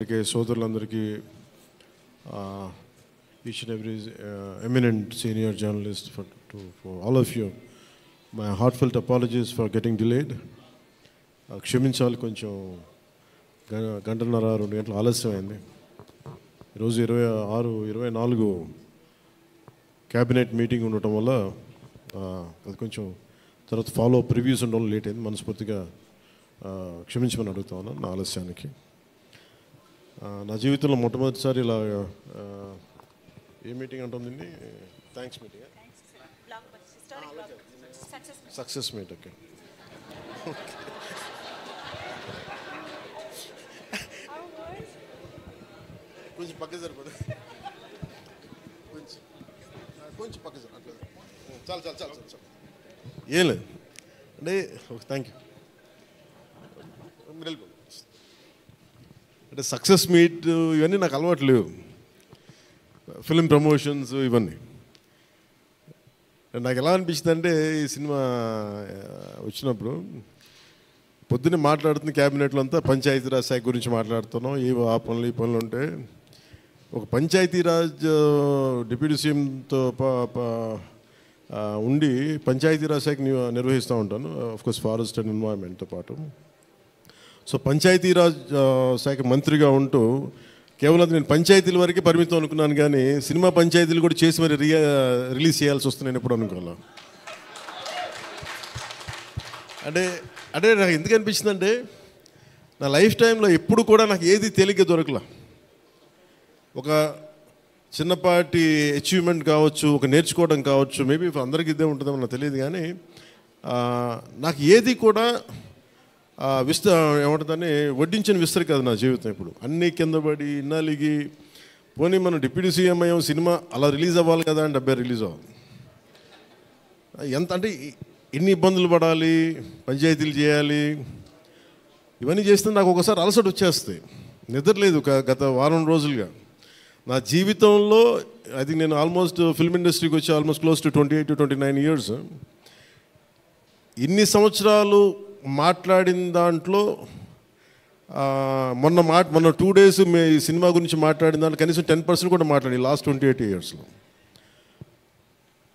పత్రికే సోదరులందరికీ, each and every eminent senior journalist, for all of you, my heartfelt apologies for getting delayed. క్షమించాలి, కొంచెం గంటన్నర 2 గంటలు ఆలస్యం అయింది. ఈరోజు 26-24 క్యాబినెట్ మీటింగ్ ఉండటం వల్ల అది కొంచెం తర్వాత ఫాలో అప్ రివ్యూస్ ఉండడం లేట్ అయింది. మనస్ఫూర్తిగా క్షమించమని అడుగుతా ఉన్నాను నా ఆలస్యానికి. నా జీవితంలో మొట్టమొదటిసారి ఇలా ఏ మీటింగ్ అంటుందండి, thanks meeting, success meet. Okay, కొంచెం పక్క సరిపడు, కొంచెం పక్క సరిపడు, చాలు చాలు చాలు చాలు, ఏం లేదు అంటే. Thank you. అంటే సక్సెస్ మీట్ ఇవన్నీ నాకు అలవాటు లేవు, ఫిల్మ్ ప్రమోషన్స్ ఇవన్నీ. నాకు ఎలా అనిపించింది అంటే, ఈ సినిమా వచ్చినప్పుడు పొద్దున్నే మాట్లాడుతున్న క్యాబినెట్లో అంతా పంచాయతీరాజ్ శాఖ గురించి మాట్లాడుతున్నాం. ఏవో ఆ పనులు ఈ పనులు ఉంటే, ఒక పంచాయతీరాజ్ డిప్యూటీ సీఎంతో ఉండి పంచాయతీరాజ్ శాఖ నిర్వహిస్తూ ఉంటాను, ఆఫ్కోర్స్ ఫారెస్ట్ అండ్ ఎన్వైరన్మెంట్తో పాటు. సో పంచాయతీరాజ్ శాఖ మంత్రిగా ఉంటూ కేవలం నేను పంచాయతీల వరకే పరిమితం అనుకున్నాను, కానీ సినిమా పంచాయతీలు కూడా చేసి మరి రిలీజ్ చేయాల్సి వస్తుంది నేను ఎప్పుడు అనుకోవాలా. అంటే నాకు ఎందుకు అనిపించిందంటే, నా లైఫ్ టైంలో ఎప్పుడు కూడా నాకు ఏది తేలిగ్గా దొరకలా. ఒక చిన్నపాటి అచీవ్మెంట్ కావచ్చు, ఒక నేర్చుకోవడం కావచ్చు, మేబీ అందరికీ ఇదే ఉంటుందేమో నాకు తెలియదు, కానీ నాకు ఏది కూడా ఏమంటుందని వడ్డించిన విస్తరి కాదు నా జీవితం. ఇప్పుడు అన్నీ కింద పడి ఇన్నాళ్ళకి పోనీ మనం డిప్యూటీ సీఎం అయ్యాం, సినిమా అలా రిలీజ్ అవ్వాలి కదా అని 70 రిలీజ్ అవ్వాలి. ఎంత అంటే ఎన్ని ఇబ్బందులు పడాలి, పంచాయతీలు చేయాలి, ఇవన్నీ చేస్తే నాకు ఒకసారి అలసట వచ్చేస్తాయి. నిద్రలేదు గత వారం రోజులుగా. నా జీవితంలో అది నేను ఆల్మోస్ట్ ఫిల్మ్ ఇండస్ట్రీకి వచ్చి ఆల్మోస్ట్ క్లోజ్ టు 28-29 ఇయర్స్. ఇన్ని సంవత్సరాలు మాట్లాడిన దాంట్లో మొన్న 2 days ఈ సినిమా గురించి మాట్లాడిన దాంట్లో కనీసం 10% కూడా మాట్లాడి లాస్ట్ 28 ఇయర్స్లో.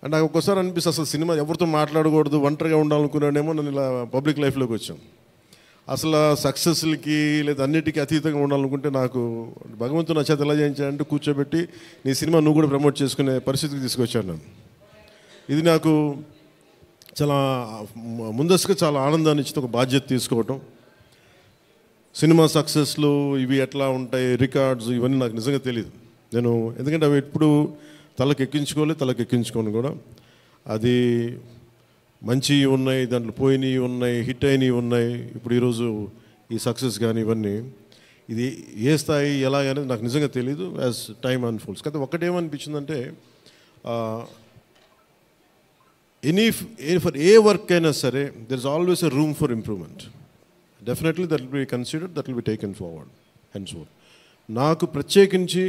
అంటే నాకు ఒక్కోసారి అనిపిస్తుంది, అసలు సినిమా ఎవరితో మాట్లాడకూడదు, ఒంటరిగా ఉండాలనుకున్నాడేమో. నన్ను ఇలా పబ్లిక్ లైఫ్లోకి వచ్చాం. అసలు సక్సెస్లకి లేదా అన్నిటికీ అతీతంగా ఉండాలనుకుంటే నాకు భగవంతుడు నా చేత ఎలా చేయించాడంటే, కూర్చోబెట్టి నీ సినిమా నువ్వు కూడా ప్రమోట్ చేసుకునే పరిస్థితికి తీసుకొచ్చాను నేను. ఇది నాకు చాలా ముందస్తుగా చాలా ఆనందాన్ని ఇచ్చింది, ఒక బాధ్యత తీసుకోవటం. సినిమా సక్సెస్లు ఇవి ఎట్లా ఉంటాయి, రికార్డ్స్ ఇవన్నీ నాకు నిజంగా తెలియదు. నేను ఎందుకంటే అవి ఎప్పుడు తలకెక్కించుకోను కూడా. అది మంచి ఉన్నాయి, దాంట్లో పోయినవి ఉన్నాయి, హిట్ అయినవి ఉన్నాయి. ఇప్పుడు ఈరోజు ఈ సక్సెస్ కానీ ఇవన్నీ ఇది ఏ స్థాయి ఎలాగనేది నాకు నిజంగా తెలీదు యాజ్ టైమ్ అన్ఫోల్డ్స్. కదా ఒకటేమనిపించిందంటే, ఫర్ ఏ వర్క్ అయినా సరే there is always a room for improvement. Definitely that will be considered, that will be taken forward and so. నాకు ప్రత్యేకించి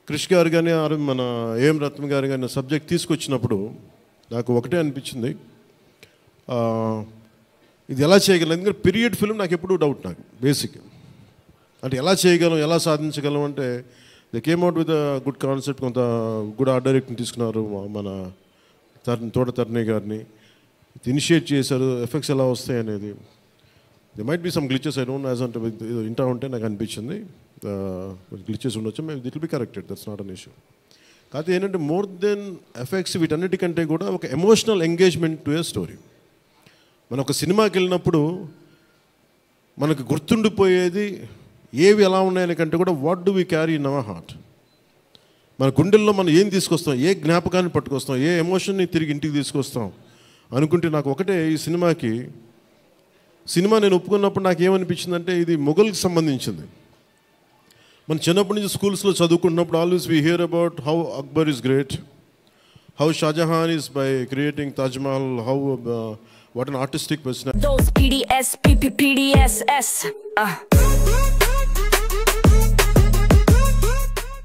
క్రిష్ గారు కానీ మన ఏఎం రత్న గారు కానీ సబ్జెక్ట్ తీసుకొచ్చినప్పుడు నాకు ఒకటే అనిపించింది, ఇది ఎలా చేయగలం. ఎందుకంటే పీరియడ్ ఫిల్మ్ నాకు ఎప్పుడూ డౌట్, నాకు బేసిక్ అంటే ఎలా చేయగలం, ఎలా సాధించగలం అంటే they came out with good concept. కొంత గుడ్ ఆర్ట్ డైరెక్ట్ని తీసుకున్నారు, మన తోట తరుణి గారిని ఇనిషియేట్ చేశారు. ఎఫెక్ట్స్ ఎలా వస్తాయి అనేది, they might be some glitches, I don't no, as అంటే ఇంటా ఉంటే నాకు అనిపించింది గ్లిచెస్ ఉండొచ్చు, it will be corrected, that's not an issue. కాకపోతే ఏంటంటే మోర్ దెన్ ఎఫెక్ట్స్ వీటన్నిటికంటే కూడా ఒక emotional engagement to A story. మనం ఒక సినిమాకి వెళ్ళినప్పుడు మనకు గుర్తుండిపోయేది ఏవి ఎలా ఉన్నాయని కంటే కూడా what do we carry in our heart. మన గుండెల్లో మనం ఏం తీసుకొస్తాం, ఏ జ్ఞాపకాన్ని పట్టుకొస్తాం, ఏ ఎమోషన్ని తిరిగి ఇంటికి తీసుకొస్తాం అనుకుంటే, నాకు ఒకటే ఈ సినిమా నేను ఒప్పుకున్నప్పుడు నాకు ఏమనిపించిందంటే, ఇది మొఘల్కి సంబంధించింది. మన చిన్నప్పటి నుంచి స్కూల్స్లో చదువుకున్నప్పుడు always we hear about how Akbar is great, how Shahjahan is by creating Taj Mahal, how what an artistic personality. Those PDS PPPDSS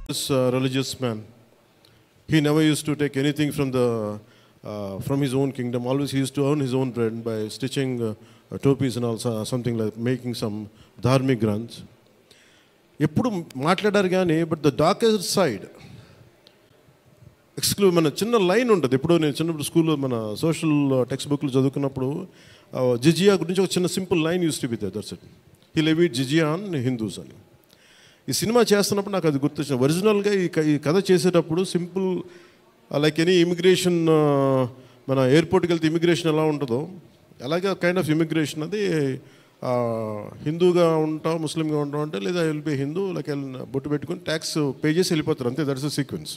this religious man, he never used to take anything from his own kingdom. Always he used to earn his own bread by stitching topis and also something like making some dharmic granths. ఎప్పుడు మాట్లాడారు కానీ but the darkest side మన చిన్న line ఉంటుంది. ఎప్పుడు నేను చిన్నప్పుడు స్కూల్లో మన సోషల్ టెక్స్ట్ బుక్లు చదువుకున్నప్పుడు జిజియా గురించి ఒక చిన్న simple line use to be there, that's it. He levied జిజియా ఆన్ హిందూస్ అని. ఈ సినిమా చేస్తున్నప్పుడు నాకు అది గుర్తొచ్చింది. ఒరిజినల్గా ఈ కథ చేసేటప్పుడు సింపుల్ లైక్ ఎనీ ఇమిగ్రేషన్, మన ఎయిర్పోర్ట్కి వెళ్తే ఇమిగ్రేషన్ ఎలా ఉంటుందో అలాగే కైండ్ ఆఫ్ ఇమిగ్రేషన్ అది. హిందూగా ఉంటాం, ముస్లింగా ఉంటాం అంటే, లేదా విల్ బి హిందూ లైక్ బొట్టు పెట్టుకుని ట్యాక్స్ పే చేసి వెళ్ళిపోతారు, అంతే. That's the sequence.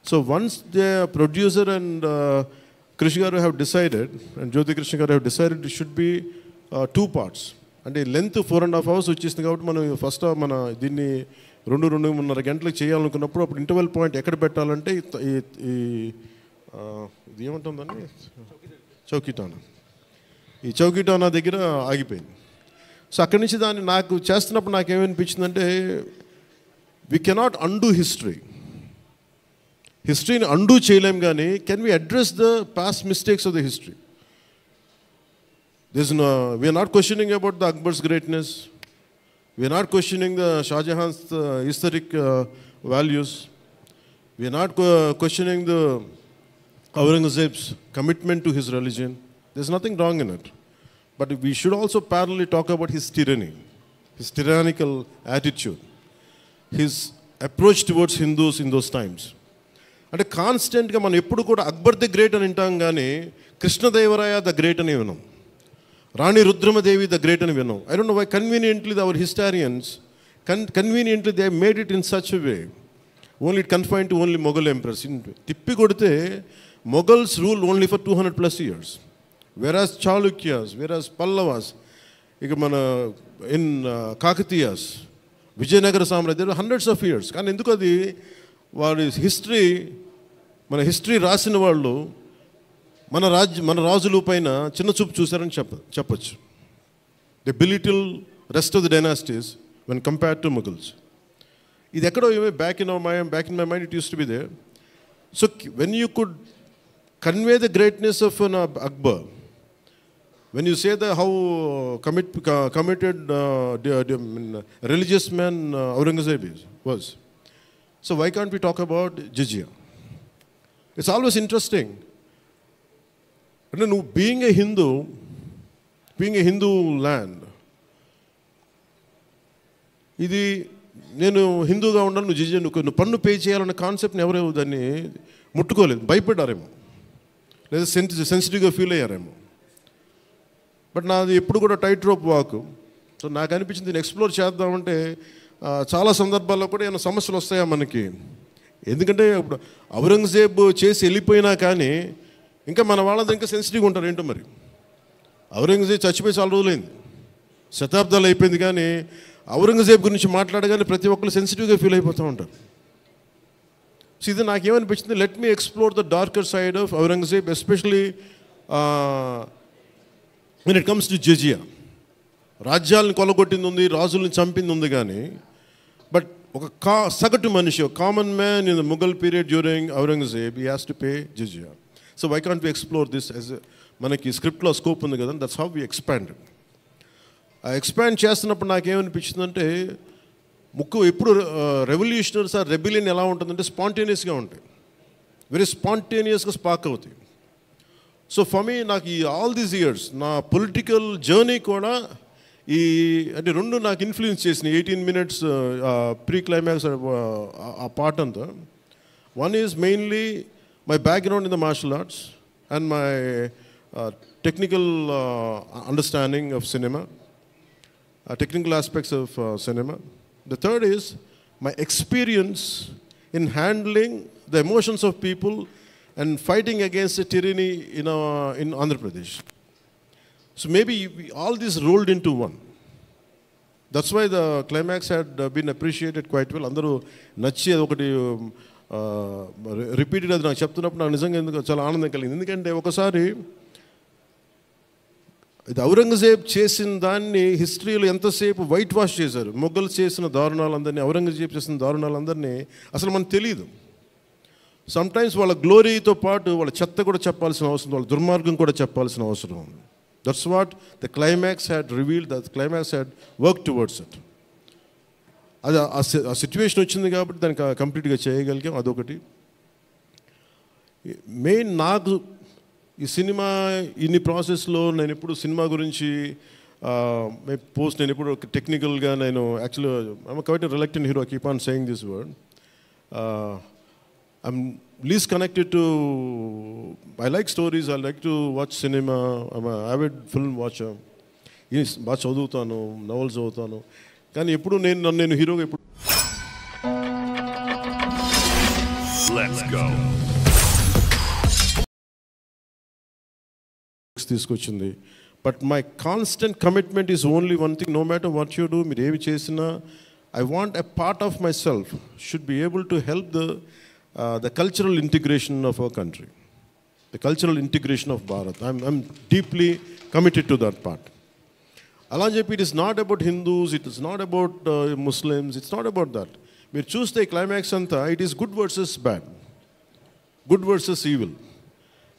So once the producer and Krish గారు have decided, and Jyothi Krishna గారు have decided it should be 2 parts. అంటే లెంత్ 4.5 hours వచ్చేసింది కాబట్టి మనం ఫస్ట్ మన దీన్ని 2-2.5 గంటలకు చేయాలనుకున్నప్పుడు అప్పుడు ఇంటర్వెల్ పాయింట్ ఎక్కడ పెట్టాలంటే ఇది ఏమంటుందండి, చౌకీటానా. ఈ చౌకీటానా దగ్గర ఆగిపోయింది. సో అక్కడి నుంచి దాన్ని నాకు చేస్తున్నప్పుడు నాకేమనిపించిందంటే, వి కెనాట్ అండూ హిస్టరీని అండూ చేయలేం, కానీ can we address the past mistakes of the history? We are not questioning about the Akbar's greatness. We are not questioning the Shah Jahan's aesthetic values. We are not questioning the Aurangzeb's commitment to his religion. There's nothing wrong in it. But we should also parallelly talk about his tyranny, his tyrannical attitude, his approach towards Hindus in those times. అంటే కాన్స్టెంట్గా మనం ఎప్పుడు కూడా Akbar the great అని వింటాం, కానీ Krishnadevaraya the great అని విన్నాం, రాణి రుద్రమదేవి ద గ్రేట్ అని విన్నాం. I don't know why conveniently our historians conveniently they made it in such way only it confine to only Mughal empress. తిప్పి కొడితే Mughals rule only for 200+ years, వెరాజ్ చాళుక్యాస్, వెరాజ్ పల్లవాస్, ఇక మన ఇన్ కాకతీయాస్, విజయనగర సామ్రాజ్యం హండ్రెడ్స్ ఆఫ్ ఇయర్స్. కానీ ఎందుకు అది వారి మన హిస్టరీ రాసిన వాళ్ళు మన రాజుల పైన చిన్న చూపు చూశారని చెప్పచ్చు. The belittle rest of the dynasties when compared to Mughals. ఇది ఎక్కడో back in my mind it use to be there. So when you could convey the greatness of an Akbar, when you say that how committed religious man Aurangzeb was, so why can't we talk about jizya? It's always interesting. అంటే నువ్వు being a Hindu land, ఇది నేను హిందూగా ఉండాలి, నువ్వు జిజియా నువ్వు పన్ను pay చేయాలన్న కాన్సెప్ట్ని ఎవరేమో దాన్ని ముట్టుకోలేదు, భయపడ్డారేమో, లేదా సెన్సిటివ్గా ఫీల్ అయ్యారేమో. బట్ నాది ఎప్పుడు కూడా టైట్ రోప్ వాక్. సో నాకు అనిపించింది దీన్ని ఎక్స్ప్లోర్ చేద్దామంటే చాలా సందర్భాల్లో కూడా ఏమైనా సమస్యలు వస్తాయా మనకి. ఎందుకంటే ఇప్పుడు ఔరంగజేబ్ చేసి వెళ్ళిపోయినా కానీ ఇంకా మన వాళ్ళంతా ఇంకా సెన్సిటివ్గా ఉంటారు ఏంటో మరి. ఔరంగజేబ్ చచ్చిపోయి చాలా రోజులైంది, శతాబ్దాలు అయిపోయింది, కానీ ఔరంగజేబ్ గురించి మాట్లాడగానే ప్రతి ఒక్కరు సెన్సిటివ్గా ఫీల్ అయిపోతూ ఉంటారు. సో ఇది నాకేమనిపించింది, let me explore the darker side of Aurangzeb, especially when it comes to jizya. రాజ్యాలను కొలగొట్టింది ఉంది, రాజుల్ని చంపింది ఉంది, కానీ బట్ ఒక సగటు మనిషి, common man in the Mughal period during Aurangzeb, he has to pay జిజియా. So why can't we explore this as మనకి స్క్రిప్ట్లో స్కోప్ ఉంది కదా, దట్స్ హౌ వి ఎక్స్పాండెడ్. ఆ ఎక్స్పాండ్ చేస్తున్నప్పుడు నాకేమనిపించిందంటే, ఎప్పుడు రెవల్యూషనరీస్ ఆ రెబిలియన్ ఎలా ఉంటుందంటే స్పాంటేనియస్గా ఉంటాయి, వెరీ స్పాంటేనియస్గా స్పార్క్ అవుతాయి. సో ఫర్ మీ నాకు ఈ ఆల్ దీస్ ఇయర్స్ నా పొలిటికల్ జర్నీ కూడా అంటే రెండు నాకు ఇన్ఫ్లుయెన్స్ చేసినాయి. 18 minutes ప్రీ క్లైమాక్స్ ఆ పార్ట్ అంతా. One is mainly my background in the martial arts and my technical understanding of cinema, technical aspects of cinema. The third is my experience in handling the emotions of people and fighting against the tyranny in Andhra Pradesh. So maybe all this rolled into one. That's why the climax had been appreciated quite well. Andaru nachi okati repeated అది నాకు చెప్తున్నప్పుడు నాకు నిజంగా ఎందుకు చాలా ఆనందం కలిగింది. ఎందుకంటే ఒకసారి ఇది ఔరంగజేబ్ చేసిన దాన్ని హిస్టరీలో ఎంతసేపు వైట్ వాష్ చేశారు. మొఘల్స్ చేసిన దారుణాలందరినీ, ఔరంగజేబ్ చేసిన దారుణాలందరినీ అసలు మనకు తెలియదు. సమ్టైమ్స్ వాళ్ళ గ్లోరీతో పాటు వాళ్ళ చెత్త కూడా చెప్పాల్సిన అవసరం, వాళ్ళ దుర్మార్గం కూడా చెప్పాల్సిన అవసరం ఉంది. That's what the climax had revealed, the climax had work towards it. అది ఆ సిచ్యువేషన్ వచ్చింది కాబట్టి దానికి కంప్లీట్గా చేయగలిగాం. అదొకటి. మెయిన్ నాకు ఈ సినిమా ఇన్ని ప్రాసెస్లో నేను ఎప్పుడు సినిమా గురించి నేను ఎప్పుడు టెక్నికల్గా నేను యాక్చువల్గా I'm quite reluctant hero, keep on saying this word. I'm least connected to, I like stories, I like to watch cinema, I'm avid film watcher. బాగా చదువుతాను, నవల్స్ చదువుతాను, కానీ ఎప్పుడు నేను హీరోగా ఎప్పుడు తీసుకొచ్చింది. But my constant commitment is only one thing, no matter what you do, మీరు ఏమి చేసినా I want a part of my self should be able to help the cultural integration of our country, the cultural integration of Bharat. I'm deeply committed to that part. అలా అని చెప్పి it is not about Hindus, it is not about Muslims, it's not about that. మీరు చూస్తే climax అంతా it is good versus bad, good versus evil.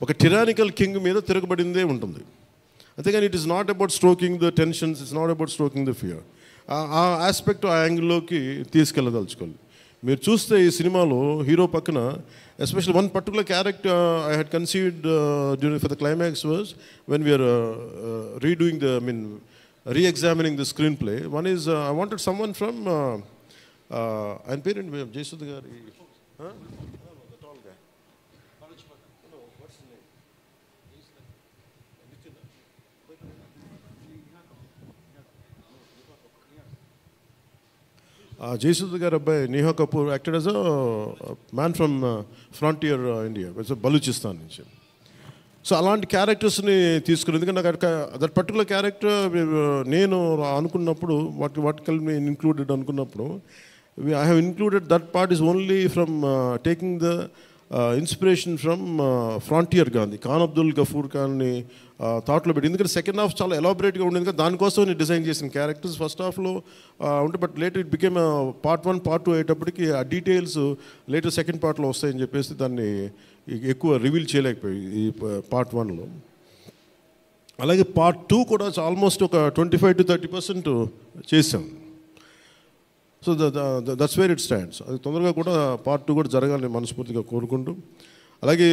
ఒక tyrannical king మీద తిరగబడిందే ఉంటుంది. అంతేగాని it is not about stroking the tensions, it's not about stroking the fear. ఆ aspect, ఆ యాంగిల్లోకి తీసుకెళ్ళదలుచుకోవాలి. మీరు చూస్తే ఈ సినిమాలో హీరో పక్కన especially one particular character I had conceived during for the climax was when we're redoing re-examining the screenplay. One is I wanted someone from and parent Jaisudha Gari, the tall guy, no, what's his name, Jaisudha Gari abbai Neha Kapoor acted as a man from frontier India, it's a Baluchistan nunchi. So అలాంటి క్యారెక్టర్స్ని తీసుకుని, ఎందుకంటే నాకు that particular character నేను అనుకున్నప్పుడు what can be included అనుకున్నప్పుడు I have included that part is only from taking the inspiration from frontier Gandhi, Khan Abdul Ghaffar ఖాన్ని థాట్లో పెట్టి. ఎందుకంటే సెకండ్ హాఫ్ చాలా ఎలాబరేట్గా ఉండేది కదా, దానికోసం నేను డిజైన్ చేసిన క్యారెక్టర్స్ ఫస్ట్ హాఫ్లో ఉంటే, but later it became part 1 part 2 అయ్యేటప్పటికి ఆ డీటెయిల్స్ లేటర్ సెకండ్ పార్ట్లో వస్తాయని చెప్పేసి దాన్ని ఎక్కువ రివీల్ చేయలేకపోయి ఈ పార్ట్ 1లో. అలాగే పార్ట్ 2 కూడా ఆల్మోస్ట్ ఒక 25 to 30% చేసాం. So that's where it stands. అది తొందరగా కూడా పార్ట్ 2 కూడా జరగాలని మనస్ఫూర్తిగా కోరుకుంటూ, అలాగే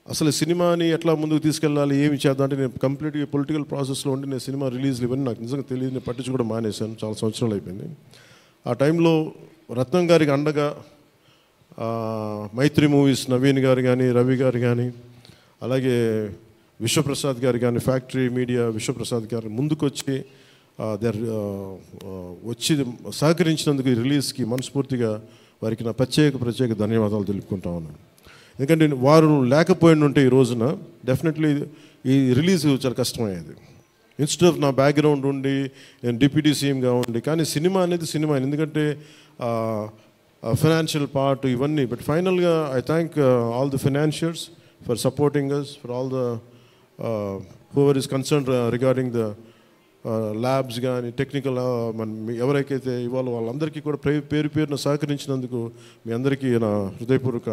అసలు సినిమాని ఎట్లా ముందుకు తీసుకెళ్ళాలి, ఏమి చేద్దాం అంటే నేను కంప్లీట్గా పొలిటికల్ ప్రాసెస్లో ఉండి నేను సినిమా రిలీజ్లు ఇవన్నీ నాకు నిజంగా తెలియదు, నేను పట్టించుకోవడం మానేశాను, చాలా సంవత్సరాలు అయిపోయింది. ఆ టైంలో రత్నం గారికి అండగా మైత్రి మూవీస్ నవీన్ గారు కానీ, రవి గారు కానీ, అలాగే విశ్వప్రసాద్ గారు కానీ, ఫ్యాక్టరీ మీడియా విశ్వప్రసాద్ గారు ముందుకు వచ్చి వచ్చి సహకరించినందుకు ఈ రిలీజ్కి మనస్ఫూర్తిగా వారికి నా ప్రత్యేక ధన్యవాదాలు తెలుపుకుంటా ఉన్నాను. ఎందుకంటే వారు లేకపోయిన ఉంటే ఈ రోజున డెఫినెట్లీ ఈ రిలీజ్ చాలా కష్టమయ్యేది. ఇన్స్టెడ్ ఆఫ్ నా బ్యాక్గ్రౌండ్ ఉండి నేను డిప్యూటీ సీఎంగా ఉండి, కానీ సినిమా అనేది సినిమా, ఎందుకంటే ఫైనాన్షియల్ పార్ట్ ఇవన్నీ. బట్ ఫైనల్గా I thank all the financiers for supporting us, for all the whoever is concern regarding the labs కానీ టెక్నికల్ ఎవరికైతే ఇవ్వాలో వాళ్ళందరికీ కూడా పేరున సహకరించినందుకు మీ అందరికీ నా హృదయపూర్వక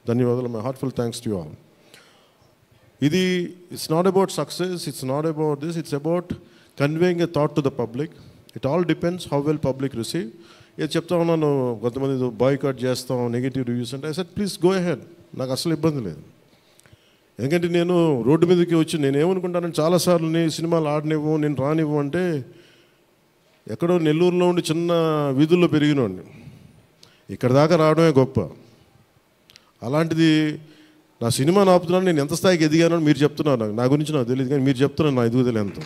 ధన్యవాదాలు. My heartful thanks to you all. ఇది it's not about success, it's not about this, it's about conveying a thought to the public. It all depends how well public receive. ఏది చెప్తా ఉన్నాను, కొంతమంది బాయ్కాట్ చేస్తాం, నెగిటివ్ రివ్యూస్ అంటే, I said please go ahead, నాకు అసలు ఇబ్బంది లేదు. ఎందుకంటే నేను రోడ్డు మీదకి వచ్చి నేను ఏమనుకుంటానంటే చాలాసార్లు నేను సినిమాలు ఆడనివ్వు, నేను రానివ్వు అంటే, ఎక్కడో నెల్లూరులో ఉండి చిన్న వీధుల్లో పెరిగినోడిని, ఇక్కడ దాకా రావడమే గొప్ప. అలాంటిది నా సినిమాని ఆపుతున్నాను, నేను ఎంత స్థాయికి ఎదిగానో మీరు చెప్తున్నారు. నా గురించి నాకు తెలియదు, కానీ మీరు చెప్తున్నారు నా ఎదుగుదల ఎంత.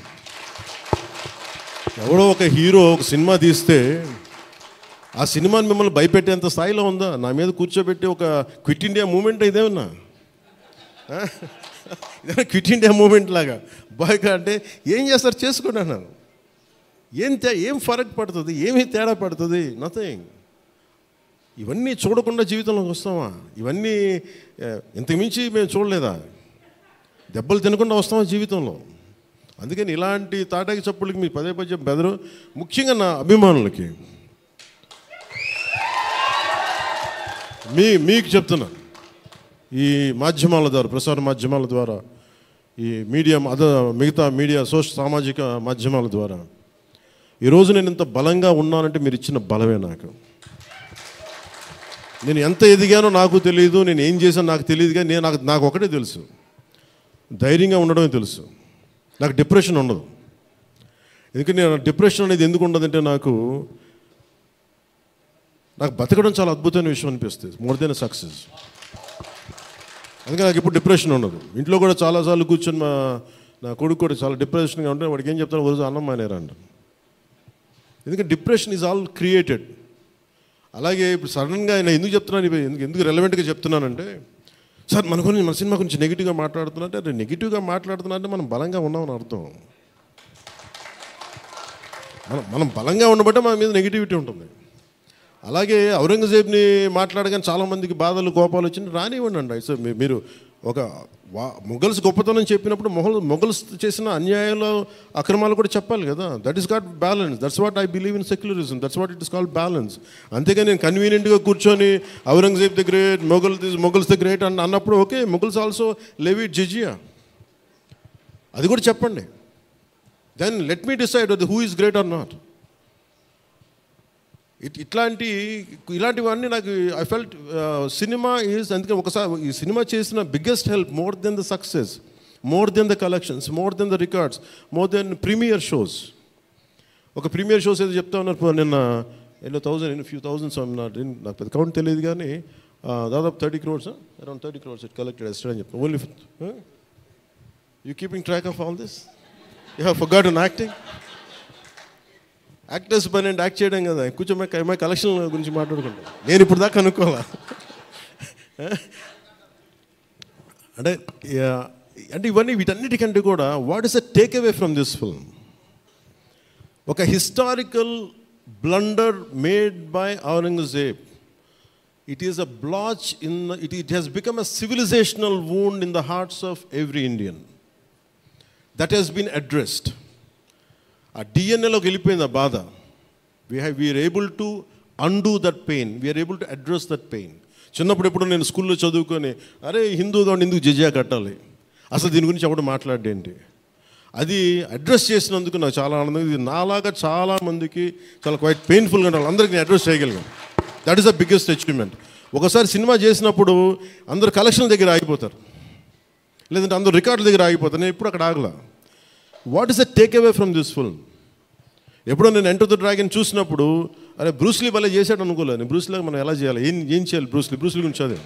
ఎవడో ఒక హీరో ఒక సినిమా తీస్తే ఆ సినిమాని మిమ్మల్ని భయపెట్టేంత స్థాయిలో ఉందా? నా మీద కూర్చోబెట్టి ఒక క్విట్ ఇండియా మూమెంట్ ఇదేమన్నా, ఇదే క్విట్ ఇండియా మూమెంట్ లాగా బాయ్కా అంటే ఏం చేస్తారు చేసుకోండి అన్నాను. ఏం ఫరక్ పడుతుంది, ఏమీ తేడా పడుతుంది? నథింగ్. ఇవన్నీ చూడకుండా జీవితంలోకి వస్తామా? ఇవన్నీ ఇంతకుమించి మేము చూడలేదా? దెబ్బలు తినకుండా వస్తామా జీవితంలో? అందుకని ఇలాంటి తాటాకి చప్పుళ్ళకి మీరు పదే బెదరు. ముఖ్యంగా నా అభిమానులకి మీకు చెప్తున్నా, ఈ మాధ్యమాల ద్వారా, ప్రసార మాధ్యమాల ద్వారా, ఈ మీడియా మిగతా మీడియా సామాజిక మాధ్యమాల ద్వారా ఈరోజు నేను ఇంత బలంగా ఉన్నానంటే మీరు ఇచ్చిన బలమే నాకు. నేను ఎంత ఎదిగానో నాకు తెలియదు, నేను ఏం చేశానో నాకు తెలియదు, కానీ నాకు ఒకటే తెలుసు, ధైర్యంగా ఉండడమే తెలుసు. నాకు డిప్రెషన్ ఉండదు. ఎందుకంటే నేను డిప్రెషన్ అనేది ఎందుకు ఉండదంటే నాకు బతకడం చాలా అద్భుతమైన విషయం అనిపిస్తుంది, మోర్ దెన్ సక్సెస్. అందుకే నాకు ఇప్పుడు డిప్రెషన్ ఉండదు. ఇంట్లో కూడా చాలాసార్లు కూర్చొని నా కొడుకు కూడా చాలా డిప్రెషన్గా ఉంటే వాడికి ఏం చెప్తాను, రోజు అన్నం మానేరండి. ఎందుకంటే డిప్రెషన్ ఈజ్ ఆల్ క్రియేటెడ్. అలాగే ఇప్పుడు సడన్గా ఆయన ఎందుకు చెప్తున్నాను, ఎందుకు రెలవెంట్గా చెప్తున్నానంటే, సార్ మన సినిమా గురించి నెగిటివ్గా మాట్లాడుతున్నట్టే, అదే నెగిటివ్గా మాట్లాడుతున్నట్టే మనం బలంగా ఉన్నామని అర్థం. మనం బలంగా ఉండబట్టే మన మీద నెగిటివిటీ ఉంటుంది. అలాగే ఔరంగజేబ్ని మాట్లాడగానే చాలామందికి బాధలు కోపాలు వచ్చింది, రానివ్వండి అండి. సో మీరు ఒక మొఘల్స్ గొప్పతనం చెప్పినప్పుడు మొఘల్స్ చేసిన అన్యాయాలు అక్రమాలు కూడా చెప్పాలి కదా. That is got balance. That's what I believe in secularism. That's what it is called balance. అంతేగాని నేను కన్వీనియంట్గా కూర్చొని Aurangzeb the great, Mughals the great అన్నప్పుడు ఓకే, మొఘల్స్ ఆల్సో లెవిడ్ జిజియా, అది కూడా చెప్పండి. Then let me decide who is great or not. ఇలాంటివన్నీ నాకు ఐ ఫెల్ట్ సినిమా ఈజ్, అందుకే ఒకసారి ఈ సినిమా చేసిన biggest help, more than the success, more than the collections, more than the records, more than premier shows. ఒక premier shows ఏదో చెప్తా ఉన్నారు నిన్న, ఫ్యూ థౌజండ్స్, నాకు పెద్ద కౌంట్ తెలియదు కానీ దాదాపు 30 crores, around 30 crores it collected yesterday అని చెప్తాను. Only you keeping track of all this? You have forgotten acting. Actors పని అంటే యాక్ట్ చేయడం కదా, కూర్చోమై కలెక్షన్ గురించి మాట్లాడుకుంటాం. నేను ఇప్పుడు దాకా అనుకోవాలా అంటే ఇవన్నీ వీటన్నిటికంటే కూడా what is a take away from this film? ఒక historical blunder made by Aurangzeb. It is a blotch it has become a civilizational wound in the hearts of every Indian. That has been addressed. ఆ డిఎన్ఏలోకి వెళ్ళిపోయింది ఆ బాధ. We are able to undo that pain, we are able to address that pain. చిన్నప్పుడు ఎప్పుడు నేను స్కూల్లో చదువుకొని, అరే హిందూగా ఉండి ఎందుకు జిజియా కట్టాలి, అసలు దీని గురించి ఎవడు మాట్లాడేంటి, అది అడ్రస్ చేసినందుకు నాకు చాలా ఆనందం. ఇది నాలాగా చాలామందికి చాలా క్వైట్ పెయిన్ఫుల్గా ఉండాలి, అందరికీ నేను అడ్రస్ చేయగలిగాను. That is the biggest achievement. ఒకసారి సినిమా చేసినప్పుడు అందరు కలెక్షన్ల దగ్గర ఆగిపోతారు, లేదంటే అందరు రికార్డుల దగ్గర ఆగిపోతారు. నేను ఎప్పుడు అక్కడ ఆగలా. What is the take away from this film? ఎప్పుడో నేను ఎంటర్ ద డ్రాగన్ చూసినప్పుడు, అరే బ్రూస్లీ భలే చేశాడు అనుకోలేదు. బ్రూస్లీగా మనం ఎలా చేయాలి, ఏం చేయాలి, బ్రూస్లీ గురించి చదివాను.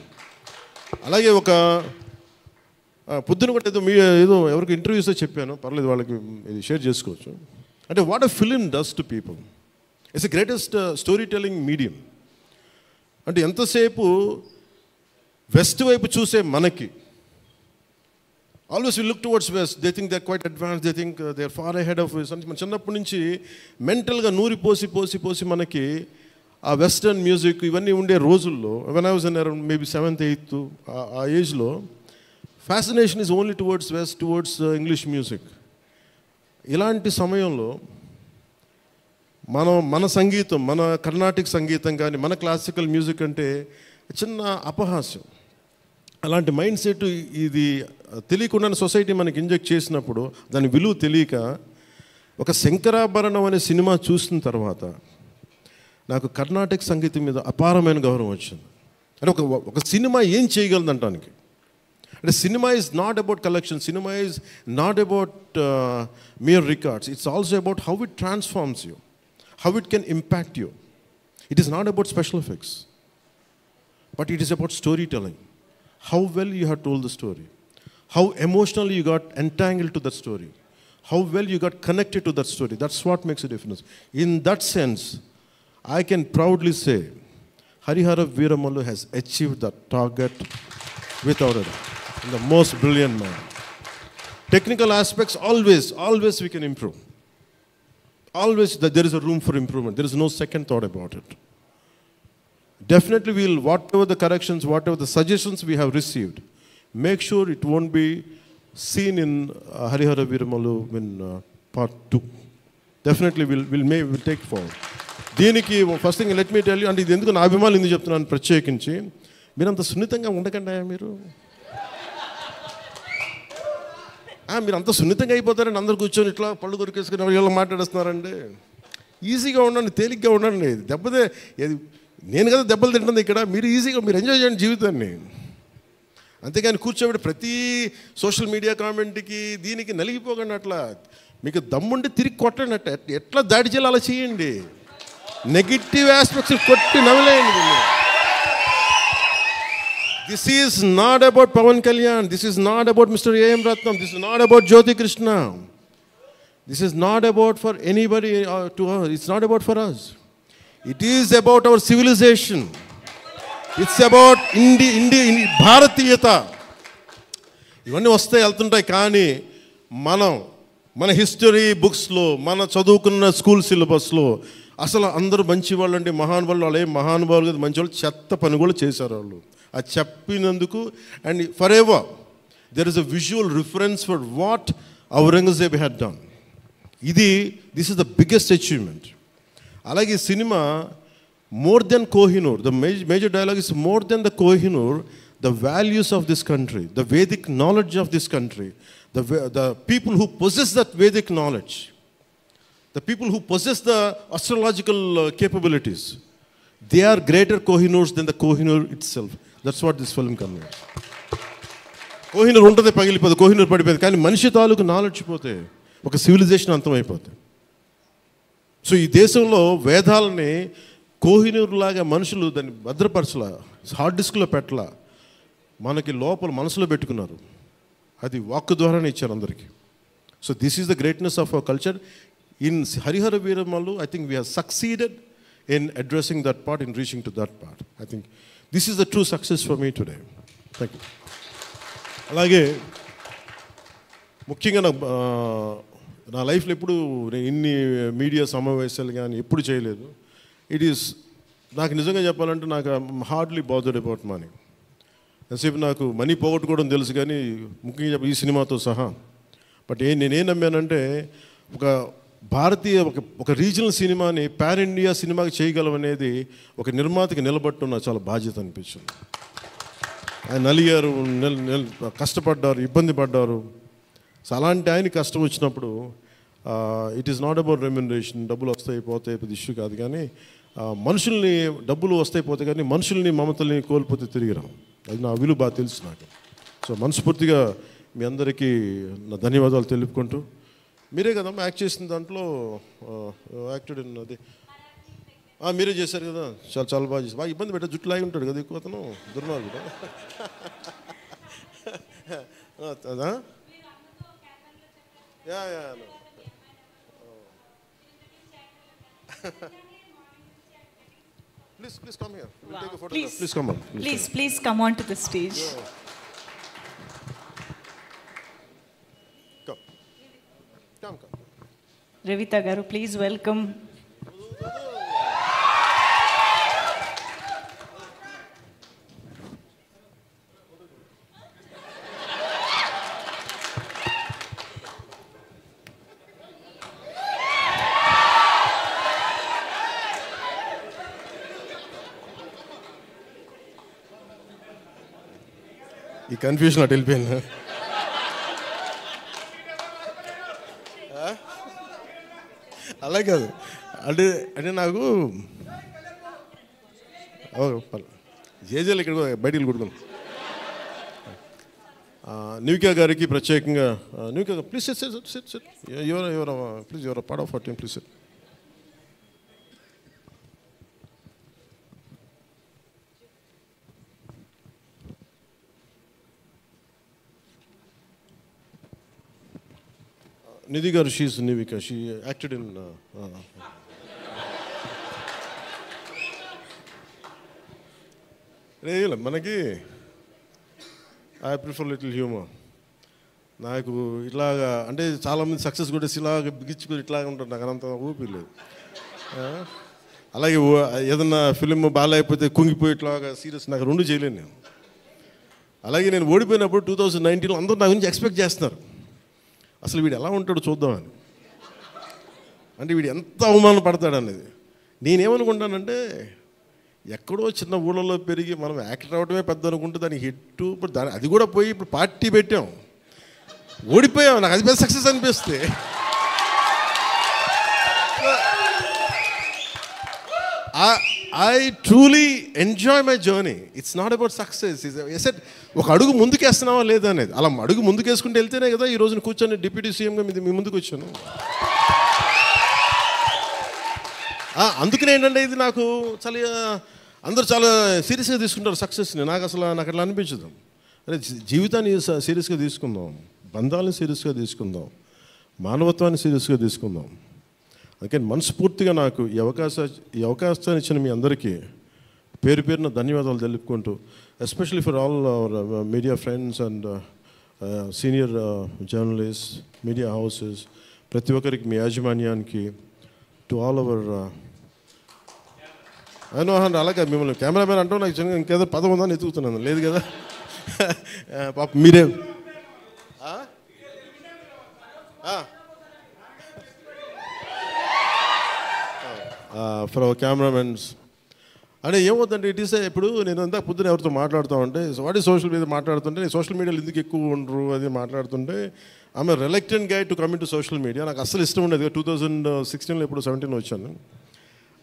అలాగే ఒక పొద్దున కూడా ఏదో ఎవరికి ఇంటర్వ్యూస్తో చెప్పాను, పర్లేదు వాళ్ళకి ఇది షేర్ చేసుకోవచ్చు. అంటే what a film does to people. It's the greatest story telling medium. అంటే ఎంతసేపు వెస్ట్ వైపు చూసే మనకి, always we look towards west, they think they are quite advance, they think they are far ahead of. మన చిన్నప్పటి నుంచి మెంటల్గా నూరి పోసి మనకి ఆ వెస్టర్న్ మ్యూజిక్ ఇవన్నీ ఉండే రోజుల్లో, when I was in around maybe 7th 8th ఆ ఏజ్లో, fascination is only towards west, towards English music. ఇలాంటి సమయంలో మన సంగీతం, మన కర్ణాటిక్ సంగీతం కానీ మన క్లాసికల్ మ్యూజిక్ అంటే చిన్న అపహాస్యం. అలాంటి మైండ్ సెట్ ఇది తెలియకుండా సొసైటీ మనకి ఇంజెక్ట్ చేసినప్పుడు, దాని విలువ తెలియక, ఒక శంకరాభరణం అనే సినిమా చూసిన తర్వాత నాకు కర్ణాటక సంగీతం మీద అపారమైన గౌరవం వచ్చింది. అంటే ఒక సినిమా ఏం చేయగలదంటానికి. అంటే cinema is not about collection, cinema is not about mere records. It's also about how it transforms you, how it can impact you. It is not about special effects, but it is about storytelling. How well you have told the story, how emotionally you got entangled to that story, how well you got connected to that story. That's what makes a difference. In that sense, I can proudly say Harihara Veeramallu has achieved that target without a doubt. The most brilliant man. Technical aspects, always we can improve. Always there is a room for improvement. There is no second thought about it. Definitely we'll, whatever the corrections, whatever the suggestions we have received, make sure it won't be seen in Harihara Veeramallu in part 2. Definitely we'll take forward. దీనికి first thing let me tell you, అంటే ఇది ఎందుకు నా అభిమానులు ఎందుకు చెప్తున్నాను ప్రత్యేకించి, మీరు అంత సున్నితంగా ఉండకండి. మీరు అంత సున్నితంగా అయిపోతారండి, అందరు కూర్చొని ఇట్లా పళ్ళు కొరికేసుకుని వీళ్ళు మాట్లాడేస్తున్నారండి. ఈజీగా ఉండండి, తేలిగ్గా ఉండండి. దెబ్బతే నేను కదా దెబ్బలు తింటుంది ఇక్కడ, మీరు ఈజీగా మీరు ఎంజాయ్ చేయండి జీవితాన్ని. అంతేగాని కూర్చోబెట్టి ప్రతి సోషల్ మీడియా కామెంట్కి దీనికి నలిగిపోకండి. అట్లా మీకు దమ్ముండి తిరిగి కొట్టండి. ఎట్లా దాడి చేయాలి అలా చేయండి. నెగిటివ్ ఆస్పెక్ట్స్ కొట్టి నవ్వలేయండి. This is not about Pawan Kalyan. This is not about Mr. A.M. Ratnam. This is not about Jyoti Krishna. This is not about for anybody to us. It's not about for us. It is about our civilization. It's about భారతీయత. ఇవన్నీ వస్తాయి వెళ్తుంటాయి. కానీ మన history బుక్స్లో, మన చదువుకున్న school సిలబస్లో అసలు అందరూ మంచి వాళ్ళు అంటే మహానుభావులు, వాళ్ళు ఏం మహానుభావులు కదా, మంచి వాళ్ళు చెత్త పని కూడా చేశారు వాళ్ళు. అది చెప్పినందుకు and for ever there is a visual reference for what Aurangzeb had done. This is the biggest achievement. అలాగే cinema more than Kohinoor, the major dialogue is more than the Kohinoor, the values of this country, the Vedic knowledge of this country, the people who possess that Vedic knowledge, the people who possess the astrological capabilities, they are greater Kohinoors than the Kohinoor itself. That's what this film conveys. Kohinoor untade pagilipodi, Kohinoor padipodi, కానీ మనిషి తాలూకు knowledge పోతే ఒక civilisation అంతమైపోతుంది. So ఈ దేశంలో వేదాలని కోహినూర్ లాగా మనుషులు దాన్ని భద్రపరచలా, హార్డ్ డిస్క్లో పెట్టలా, మనకి లోపల మనసులో పెట్టుకున్నారు. అది వాక్కు ద్వారానే ఇచ్చారు అందరికీ. So this is the greatness of our culture. In Harihara Veeramallu, I think we have succeeded in addressing that part, in reaching to that part. I think this is the true success for me today. Thank you. అలాగే ముఖ్యంగా నా లైఫ్లో ఎప్పుడు ఇన్ని media సమావేశాలు కానీ ఎప్పుడు చేయలేదు. నాకు నిజంగా చెప్పాలంటే నాకు హార్డ్లీ బాదర్డ్ అబౌట్ మనీ. ఎంతసేపు నాకు మనీ పోగొట్టుకోవడం తెలుసు కానీ ముఖ్యంగా ఈ సినిమాతో సహా. బట్ నేనేం నమ్మానంటే ఒక రీజనల్ సినిమాని పాన్ ఇండియా సినిమాకి చేయగలం అనేది ఒక నిర్మాతకి నిలబట్టున్న చాలా బాధ్యత అనిపించింది. ఆయన నలిగారు, కష్టపడ్డారు, ఇబ్బంది పడ్డారు. సో అలాంటి ఆయన కష్టం వచ్చినప్పుడు it is not about remuneration, డబ్బులు వస్తాయి పోతాయి, పెద్ద ఇష్యూ కాదు. కానీ మనుషుల్ని డబ్బులు వస్తాయి పోతాయి కానీ మనుషుల్ని మమతల్ని కోల్పోతే తిరిగి రావు. అది నా విలువ బాగా తెలుసు నాకు. సో మనస్ఫూర్తిగా మీ అందరికీ నా ధన్యవాదాలు తెలుపుకుంటూ, మీరే కదమ్మా యాక్ట్ చేసిన దాంట్లో యాక్టెడ్ అది మీరే చేశారు కదా, చాలా బాగా చేసి బాగా ఇబ్బంది పెట్టా, జుట్టు లాగి ఉంటాడు కదా ఎక్కువ అతను, దుర్మార్గుడు. అదా Please come here. We'll take a photograph. Please come on. Please come on to the stage. Come. Revita garu, please welcome. ఈ కన్ఫ్యూజన్ అటు వెళ్ళిపోయింది. అలా కాదు అంటే నాకు జేజేలు ఇక్కడ బయటికి కొడుకున్నాం. న్యూకా గారికి ప్రత్యేకంగా, న్యూకా please sit your part of our team, please sit. Nidhi garu, she's Nivika. She acted in. మనకి ఐ ప్రిఫర్ లిటిల్ హ్యూమర్. నాకు ఇట్లాగా అంటే చాలామంది సక్సెస్ కూడా ఇలాగ బిగించుకుని ఇట్లాగా ఉంటారు, నాకు అంత ఊపి లేదు. అలాగే ఏదన్నా ఫిలిం బాగాలేకపోతే కుంగిపోయి ఇట్లాగా సీరియస్, నాకు రెండు చేయలేను నేను. అలాగే నేను ఓడిపోయినప్పుడు 2019లో అందరూ నా గురించి ఎక్స్పెక్ట్ చేస్తున్నారు, అసలు వీడు ఎలా ఉంటాడో చూద్దామని, అంటే వీడు ఎంత అవమానం పడతాడు అనేది. నేనేమనుకుంటానంటే ఎక్కడో చిన్న ఊళ్ళలో పెరిగి మనం యాక్టర్ అవడమే పెద్ద అనుకుంటే దానికి హిట్, ఇప్పుడు అది కూడా పోయి ఇప్పుడు పార్టీ పెట్టాం, ఓడిపోయాం, నాకు అది పెద్ద సక్సెస్ అనిపిస్తే I truly enjoy my journey. It's not about success. Asset ఒక అడుగు ముందుకేస్తున్నావా లేదా అనేది. అలా అడుగు ముందుకేసుకుంటూ వెళ్తేనే కదా ఈ రోజున కూర్చొని డిప్యూటీ సీఎంగా మీ ముందుకు వచ్చాను. అందుకనే ఏంటంటే ఇది నాకు చాలా అందరూ చాలా సీరియస్గా తీసుకుంటారు సక్సెస్ని. నాకు అట్లా అనిపించదు. అరే జీవితాన్ని సీరియస్గా తీసుకుందాం, బంధాలను సీరియస్గా తీసుకుందాం, మానవత్వాన్ని సీరియస్గా తీసుకుందాం. అందుకని మనస్ఫూర్తిగా నాకు ఈ అవకాశాన్ని ఇచ్చిన మీ అందరికీ పేరు పేరున ధన్యవాదాలు తెలుపుకుంటూ, especially for all our media friends and senior journalist, media houses, ప్రతి ఒక్కరికి మీ యాజమాన్యానికి, టు ఆల్ అవర్ అయినో అలాగే మిమ్మల్ని కెమెరామెన్ అంటూ నాకు ఇంకేదో పదం ఉందని ఎత్తుకుతున్నాను. లేదు కదా పాప మీరే ఫర్ అవర్ కెమెరామెన్స్. అంటే ఏమవుతుందంటే ఇట్ ఈస్ ఇప్పుడు నేను అంతా పొద్దున ఎవరితో మాట్లాడుతూ ఉంటే వాట్ ఈస్ సోషల్ మీడియా మాట్లాడుతుంటే నేను సోషల్ మీడియాలో ఎందుకు ఎక్కువ ఉండరు అది మాట్లాడుతుంటే ఆమె reluctant guy to coming to social media. నాకు అస్సలు ఇష్టం ఉండేది. 2016లో ఇప్పుడు 17 వచ్చాను.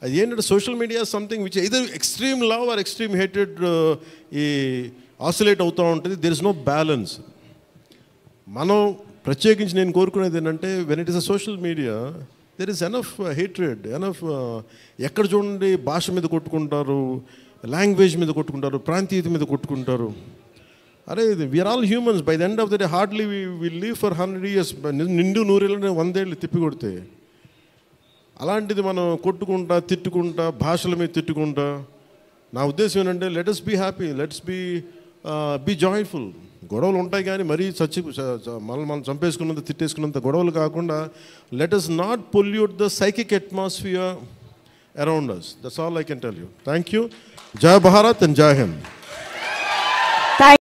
అది ఏంటంటే social media something which either extreme love or extreme hated ఈ ఆసిలేట్ అవుతూ ఉంటుంది. There is no balance. మనం ప్రత్యేకించి నేను కోరుకునేది ఏంటంటే when it is a social media there is enough hatred, enough ఎక్కడ చూడండి భాష మీద కొట్టుకుంటారు, లాంగ్వేజ్ మీద కొట్టుకుంటారు, ప్రాంతీయత మీద కొట్టుకుంటారు. అరే we're all humans. By the end of the day hardly we live for 100 years. నిండు 100 ఏళ్ళని 100 ఏళ్ళు తిప్పి కొడితే అలాంటిది మనం కొట్టుకుంటా తిట్టుకుంటా భాషల మీద తిట్టుకుంటా. నా ఉద్దేశం ఏంటంటే let us be happy, let's be joyful. గొడవలు ఉంటాయి కానీ మరీ మనం చంపేసుకున్నంత తిట్టేసుకున్నంత గొడవలు కాకుండా let us not pollute the psychic atmosphere around us. That's all I can tell you. Thank you. జై భారత్ అండ్ జై హింద్.